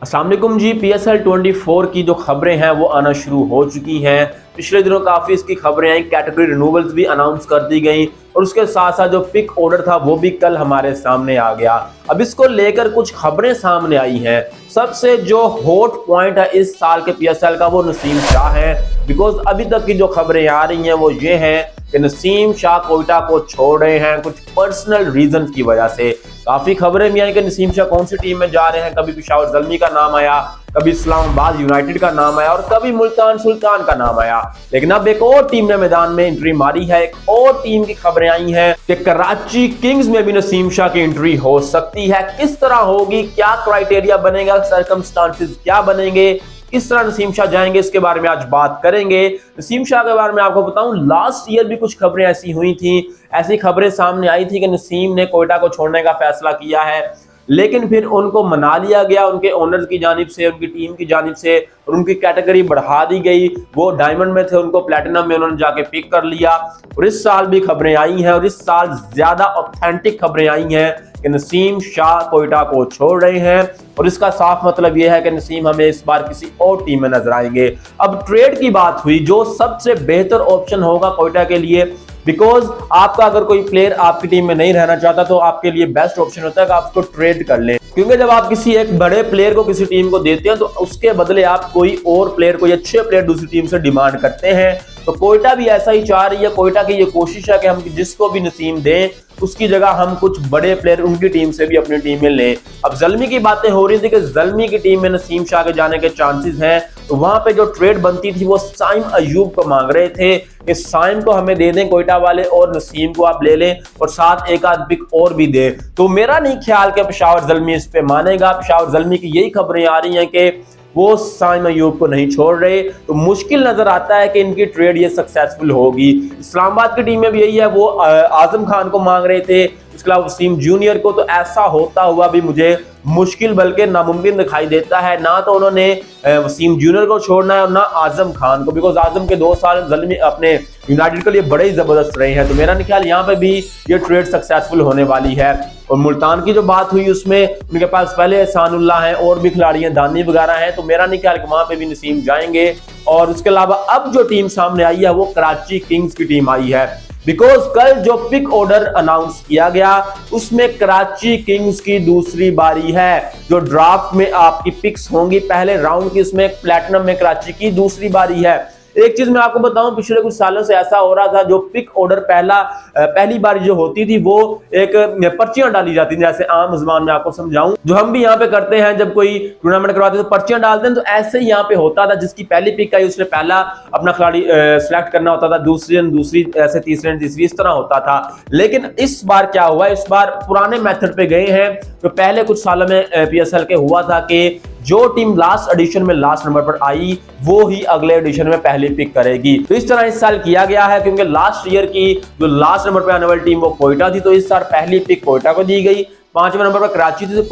अस्सलाम वालेकुम जी। PSL 24 की जो खबरें हैं वो आना शुरू हो चुकी हैं। पिछले दिनों काफ़ी इसकी खबरें आई, कैटेगरी रिन्यूअल्स भी अनाउंस कर दी गई और उसके साथ साथ जो पिक ऑर्डर था वो भी कल हमारे सामने आ गया। अब इसको लेकर कुछ खबरें सामने आई हैं। सबसे जो हॉट पॉइंट है इस साल के PSL का वो नसीम शाह है। बिकॉज अभी तक की जो खबरें आ रही हैं वो ये हैं कि नसीम शाह कोयटा को छोड़ रहे हैं कुछ पर्सनल रीजन की वजह से। काफी खबरें भी आई कि नसीम शाह कौन सी टीम में जा रहे हैं। कभी पेशावर ज़ल्मी का नाम आया, कभी इस्लामाबाद यूनाइटेड का नाम आया और कभी मुल्तान सुल्तान का नाम आया। लेकिन अब एक और टीम ने मैदान में एंट्री मारी है। एक और टीम की खबरें आई हैं कि कराची किंग्स में भी नसीम शाह की एंट्री हो सकती है। किस तरह होगी, क्या क्राइटेरिया बनेगा, सर्कमस्टांसेस क्या बनेंगे, किस तरह नसीम शाह जाएंगे, इसके बारे में आज बात करेंगे। नसीम शाह के बारे में आपको बताऊं, लास्ट ईयर भी कुछ खबरें ऐसी हुई थी, ऐसी खबरें सामने आई थी कि नसीम ने कोयटा को छोड़ने का फैसला किया है, लेकिन फिर उनको मना लिया गया उनके ओनर्स की जानिब से, उनकी टीम की जानिब से, और उनकी कैटेगरी बढ़ा दी गई। वो डायमंड में थे, उनको प्लेटिनम में उन्होंने जाके पिक कर लिया। और इस साल भी खबरें आई हैं और इस साल ज्यादा ऑथेंटिक खबरें आई हैं कि नसीम शाह कोयटा को छोड़ रहे हैं। और इसका साफ मतलब यह है कि नसीम हमें इस बार किसी और टीम में नजर आएंगे। अब ट्रेड की बात हुई, जो सबसे बेहतर ऑप्शन होगा कोयटा के लिए, बिकॉज आपका अगर कोई प्लेयर आपकी टीम में नहीं रहना चाहता तो आपके लिए बेस्ट ऑप्शन होता है कि आप उसको ट्रेड कर लें। क्योंकि जब आप किसी एक बड़े प्लेयर को किसी टीम को देते हैं तो उसके बदले आप कोई और प्लेयर, कोई अच्छे प्लेयर दूसरी टीम से डिमांड करते हैं। तो कोयटा भी ऐसा ही चाह रही है। कोयटा की ये कोशिश है कि हम जिसको भी नसीम दें उसकी जगह हम कुछ बड़े प्लेयर उनकी टीम से भी अपनी टीम में लें। अब ज़ल्मी की बातें हो रही थी कि ज़ल्मी की टीम में नसीम शाह के जाने के चांसेस हैं, तो वहां पे जो ट्रेड बनती थी वो साइम अयूब को मांग रहे थे कि साइम को हमें दे दें कोयटा वाले और नसीम को आप ले लें और साथ एक आध पिक और भी दें। तो मेरा नहीं ख्याल कि पेशावर ज़ल्मी इस पे मानेगा। पेशावर ज़ल्मी की यही खबरें आ रही हैं कि वो साइम अयूब को नहीं छोड़ रहे। तो मुश्किल नजर आता है कि इनकी ट्रेड ये सक्सेसफुल होगी। इस्लामाबाद की टीम में भी यही है, वो आजम खान को मांग रहे थे, इसके अलावा वसीम जूनियर को। तो ऐसा होता हुआ भी मुझे मुश्किल बल्कि नामुमकिन दिखाई देता है। ना तो उन्होंने वसीम जूनियर को छोड़ना है और ना आजम खान को, बिकॉज आजम के 2 साल ज़ल्मी अपने यूनाइटेड के लिए बड़े ही जबरदस्त रहे हैं। तो मेरा ख्याल यहाँ पे भी ये ट्रेड सक्सेसफुल होने वाली है। और मुल्तान की जो बात हुई उसमें उनके पास पहले एहसानुल्लाह हैं और भी खिलाड़ी हैं, दानी वगैरह हैं, तो मेरा नहीं ख्याल कि वहां पे भी नसीम जाएंगे। और उसके अलावा अब जो टीम सामने आई है वो कराची किंग्स की टीम आई है। बिकॉज कल जो पिक ऑर्डर अनाउंस किया गया उसमें कराची किंग्स की दूसरी बारी है। जो ड्राफ्ट में आपकी पिक्स होंगी पहले राउंड की, उसमें प्लेटिनम में कराची की दूसरी बारी है। एक चीज मैं आपको बताऊं, पिछले कुछ सालों से ऐसा हो रहा था, जो पिक ऑर्डर पहली बार जो होती थी वो एक पर्चियां डाली जाती थी। जैसे आम जुबान में आपको समझाऊं, जो हम भी यहाँ पे करते हैं जब कोई टूर्नामेंट करवाते हैं तो पर्चियां डालते हैं, तो ऐसे ही यहाँ पे होता था। जिसकी पहली पिक आई उसने पहला अपना खिलाड़ी सिलेक्ट करना होता था, दूसरी ऐसे तीसरे तीसरी, इस तरह होता था। लेकिन इस बार क्या हुआ, इस बार पुराने मेथड पे गए हैं जो पहले कुछ सालों में PSL के हुआ था कि जो टीम लास्ट एडिशन में लास्ट नंबर पर आई वो ही अगले एडिशन में पहली पिक करेगी। तो इस तरह इस साल किया गया है, क्योंकि लास्ट ईयर की जो लास्ट नंबर पर आने वाली टीम वो कोयटा थी, तो इस साल पहली पिक कोयटा को दी गई। 5वें नंबर पर कराची थी, तो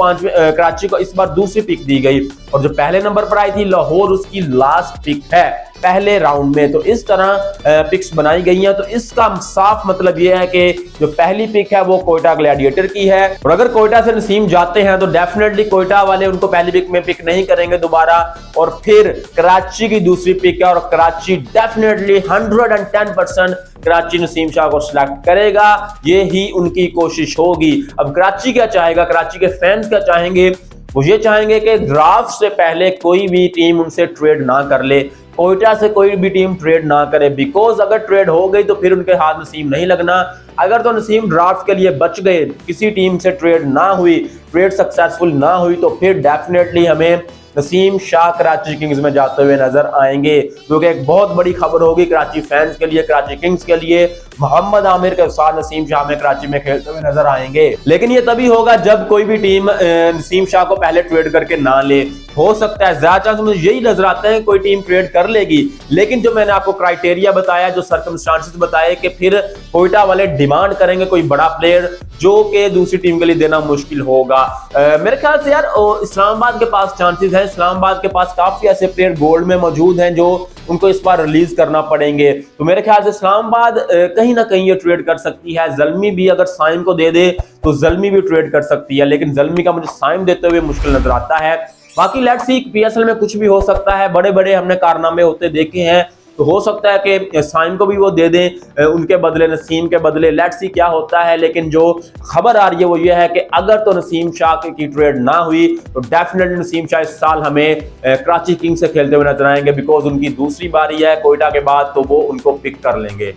कराची को इस बार दूसरी पिक दी गई। और जो पहले नंबर पर आई थी लाहौर, उसकी लास्ट पिक है पहले राउंड में। तो इस तरह पिक्स बनाई गई हैं। तो इसका साफ मतलब यह है कि जो पहली पिक है वो कोयटा ग्लैडिएटर की है। और अगर कोयटा से नसीम जाते हैं तो डेफिनेटली कोयटा वाले उनको पहली पिक में पिक नहीं करेंगे दोबारा, और फिर कराची की दूसरी पिक है और कराची डेफिनेटली 110% कराची नसीम शाह को सिलेक्ट करेगा। ये ही उनकी कोशिश होगी। अब कराची क्या चाहेगा, कराची के फैंस क्या चाहेंगे, वो ये चाहेंगे कि ड्राफ्ट से पहले कोई भी टीम उनसे ट्रेड ना कर ले, कोयटा से कोई भी टीम ट्रेड ना करे। बिकॉज अगर ट्रेड हो गई तो फिर उनके हाथ नसीम नहीं लगना। अगर तो नसीम ड्राफ्ट के लिए बच गए, किसी टीम से ट्रेड ना हुई, ट्रेड सक्सेसफुल ना हुई, तो फिर डेफिनेटली हमें नसीम शाह कराची किंग्स में जाते हुए नजर आएंगे, क्योंकि एक बहुत बड़ी खबर होगी कराची फैंस के लिए, कराची किंग्स के लिए। मोहम्मद आमिर के साथ नसीम शाह में कराची में खेलते हुए नजर आएंगे। लेकिन ये तभी होगा जब कोई भी टीम नसीम शाह को पहले ट्रेड करके ना ले। हो सकता है, ज्यादा चांस मुझे यही नजर आता है कोई टीम ट्रेड कर लेगी, लेकिन जो मैंने आपको क्राइटेरिया बताया, जो सर्कमस्टांसेस बताए कि फिर कोयटा वाले डिमांड करेंगे कोई बड़ा प्लेयर जो कि दूसरी टीम के लिए देना मुश्किल होगा। मेरे ख्याल से यार इस्लामाबाद के पास चांसेस है। इस्लामाबाद के पास काफी ऐसे प्लेयर गोल्ड में मौजूद हैं जो उनको इस बार रिलीज करना पड़ेंगे। तो मेरे ख्याल से इस्लामाबाद कहीं ना कहीं ये ट्रेड कर सकती है। ज़ल्मी भी अगर साइम को दे दे तो ज़ल्मी भी ट्रेड कर सकती है, लेकिन ज़ल्मी का मुझे साइम देते हुए मुश्किल नजर आता है। बाकी लेट्स सी, पीएसएल में कुछ भी हो सकता है, बड़े बड़े हमने कारनामे होते देखे हैं, तो हो सकता है कि साइम को भी वो दे दें उनके बदले, नसीम के बदले। लेट्स सी क्या होता है। लेकिन जो खबर आ रही है वो ये है कि अगर तो नसीम शाह की ट्रेड ना हुई तो डेफिनेटली नसीम शाह इस साल हमें कराची किंग्स से खेलते हुए नजर आएंगे, बिकॉज उनकी दूसरी बारी है कोयटा के बाद, तो वो उनको पिक कर लेंगे।